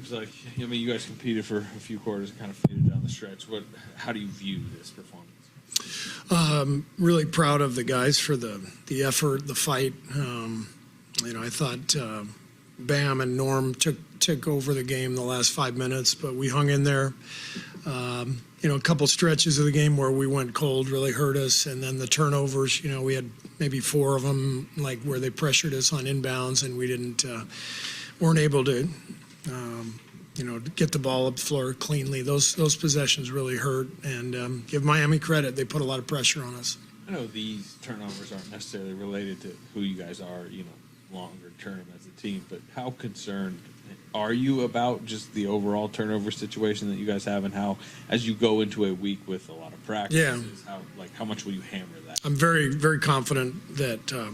seems like, I mean, you guys competed for a few quarters and kind of faded down the stretch. How do you view this performance? Really proud of the guys for the effort, the fight. I thought Bam and Norm took over the game the last 5 minutes, but we hung in there. A couple stretches of the game where we went cold really hurt us, and then the turnovers. We had maybe 4 of them, like where they pressured us on inbounds, and we weren't able to, get the ball up the floor cleanly. Those possessions really hurt, and give Miami credit; they put a lot of pressure on us. I know these turnovers aren't necessarily related to who you guys are, longer term as a team, but how concerned are you about just the overall turnover situation that you guys have, and how, as you go into a week with a lot of practices, how much will you hammer that? I'm very, very confident that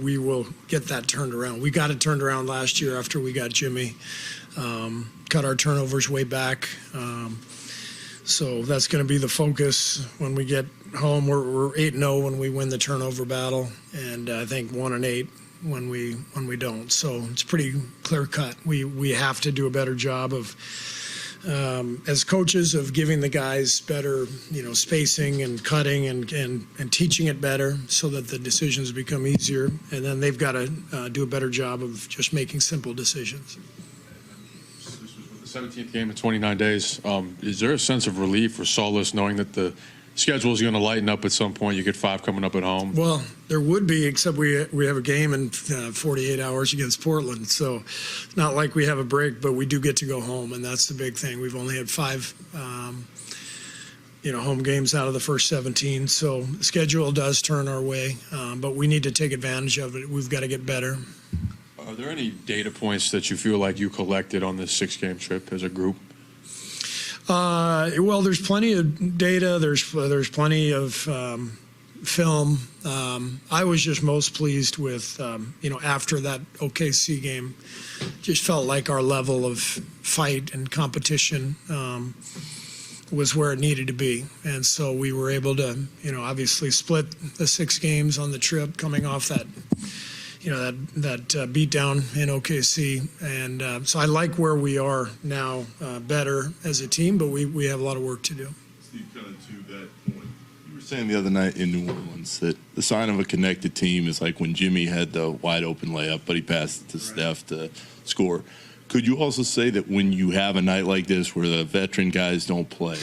we will get that turned around. We got it turned around last year after we got Jimmy, cut our turnovers way back. So that's going to be the focus when we get home. We're 8-0 when we win the turnover battle, and I think 1-8 when we don't. So it's pretty clear cut. We have to do a better job of, as coaches, of giving the guys better, spacing and cutting and teaching it better so that the decisions become easier. And then they've got to do a better job of just making simple decisions. This was the 17th game in 29 days. Is there a sense of relief or solace knowing that the schedule is going to lighten up at some point? You get 5 coming up at home. Well, there would be, except we have a game in 48 hours against Portland. So it's not like we have a break, but we do get to go home, and that's the big thing. We've only had 5 home games out of the first 17. So the schedule does turn our way, but we need to take advantage of it. We've got to get better. Are there any data points that you feel like you collected on this 6-game trip as a group? Well, there's plenty of data. There's plenty of film. I was just most pleased with, after that OKC game, just felt like our level of fight and competition was where it needed to be. And so we were able to, obviously split the 6 games on the trip coming off that beatdown in OKC. And so I like where we are now, better as a team, but we have a lot of work to do. Steve, kind of to that point, you were saying the other night in New Orleans that the sign of a connected team is like when Jimmy had the wide open layup, but he passed it to Steph to score. Could you also say that when you have a night like this where the veteran guys don't play,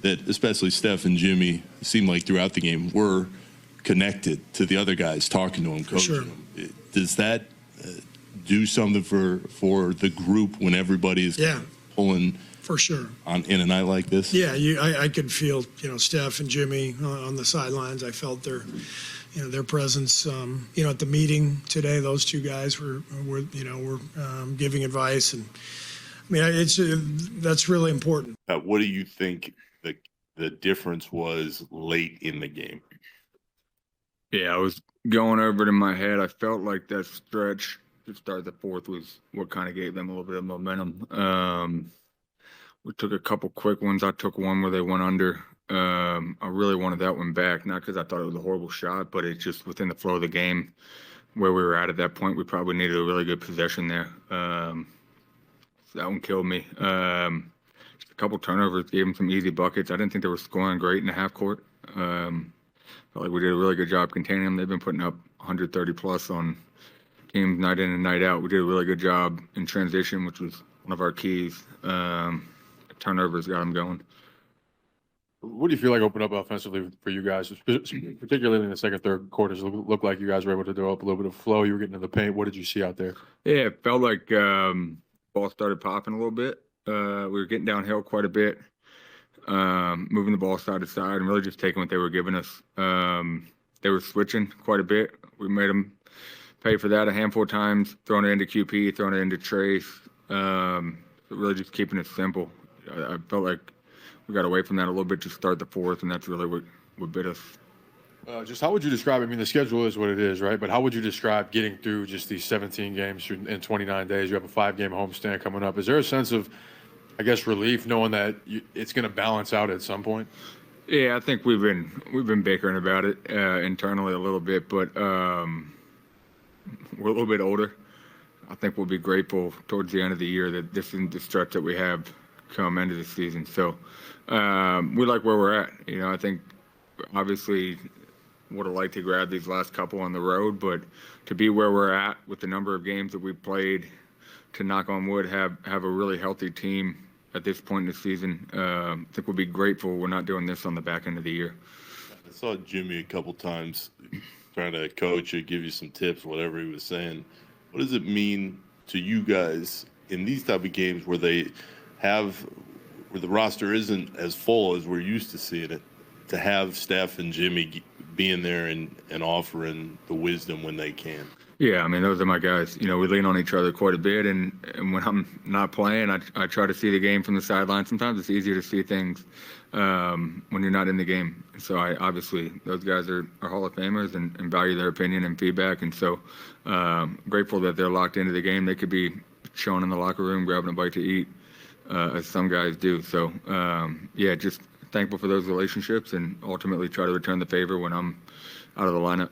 that especially Steph and Jimmy seem like throughout the game were connected to the other guys, talking to them, coaching them? Does that do something for the group when everybody is pulling for sure in a night like this? Yeah, I could feel Steph and Jimmy on the sidelines. I felt their presence. At the meeting today, those 2 guys were giving advice, and I mean that's really important. What do you think the difference was late in the game? Yeah, I was going over it in my head. I felt like that stretch to start the 4th was what kind of gave them a little bit of momentum. We took a couple quick ones. I took one where they went under. I really wanted that one back, not because I thought it was a horrible shot, but it's just within the flow of the game where we were at that point. We probably needed a really good possession there. So that one killed me. Just a couple turnovers gave them some easy buckets. I didn't think they were scoring great in the half court. Felt like we did a really good job containing them. They've been putting up 130 plus on teams night in and night out. We did a really good job in transition, which was one of our keys. Turnovers got them going. What do you feel like opened up offensively for you guys, particularly in the second, third quarters? Looked like you guys were able to develop a little bit of flow. You were getting to the paint. What did you see out there? Yeah, it felt like ball started popping a little bit. We were getting downhill quite a bit. Moving the ball side to side and really just taking what they were giving us. They were switching quite a bit. We made them pay for that a handful of times, throwing it into QP, throwing it into Trace. Really just keeping it simple. I felt like we got away from that a little bit to start the 4th, and that's really what bit us. Just how would you describe, I mean, the schedule is what it is, right? But how would you describe getting through just these 17 games in 29 days? You have a 5-game homestand coming up. Is there a sense of, I guess, relief knowing that it's going to balance out at some point? Yeah, I think we've been bickering about it internally a little bit, but we're a little bit older. I think we'll be grateful towards the end of the year that this isn't the stretch that we have come into the season. So we like where we're at. I think obviously would have liked to grab these last couple on the road, but to be where we're at with the number of games that we've played, to knock on wood, have a really healthy team at this point in the season, I think we'll be grateful we're not doing this on the back end of the year. I saw Jimmy a couple times trying to coach you, give you some tips, whatever he was saying. What does it mean to you guys in these type of games where the roster isn't as full as we're used to seeing it, to have Steph and Jimmy being there and offering the wisdom when they can? Yeah, I mean, those are my guys. We lean on each other quite a bit, and when I'm not playing, I try to see the game from the sideline. Sometimes it's easier to see things when you're not in the game. So obviously, those guys are Hall of Famers and value their opinion and feedback, and so grateful that they're locked into the game. They could be chilling in the locker room, grabbing a bite to eat, as some guys do. So, yeah, just thankful for those relationships and ultimately try to return the favor when I'm out of the lineup.